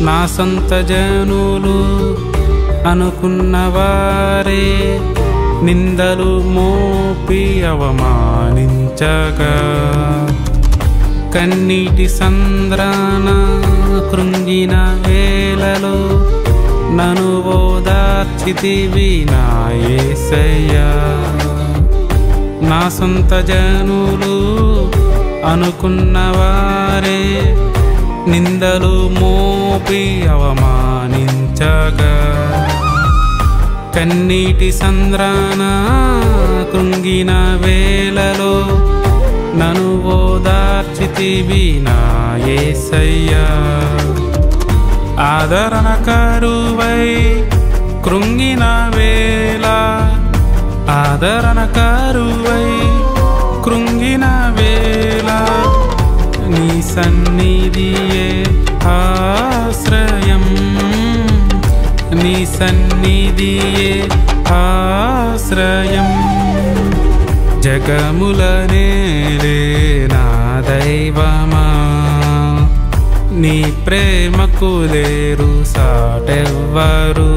నా సొంత జనులు అనుకున్నవారే నిందలు మోపి అవమానించగా, కన్నీటి సంద్రాన కృంగిన వేళలో నన్ను ఓదార్చితివి నా యేసయ్యా. నా సొంత జనులు అనుకున్నవారే నిందలు మోపి అవమానించగా, కన్నీటి సంద్రాన కృంగిన వేళలో నన్ను ఓదార్చితివి నా యేసయ్యా. ఆదరణ కరువై కృంగిన వేళ, ఆదరణ కరువై కృంగిన వేళ నీ సన్నిధియే ఆశ్రయం, నీ సన్నిధియే ఆశ్రయం. జగముల నేలే నా దైవమా, నీ ప్రేమకు లేరు సాటెవ్వరు.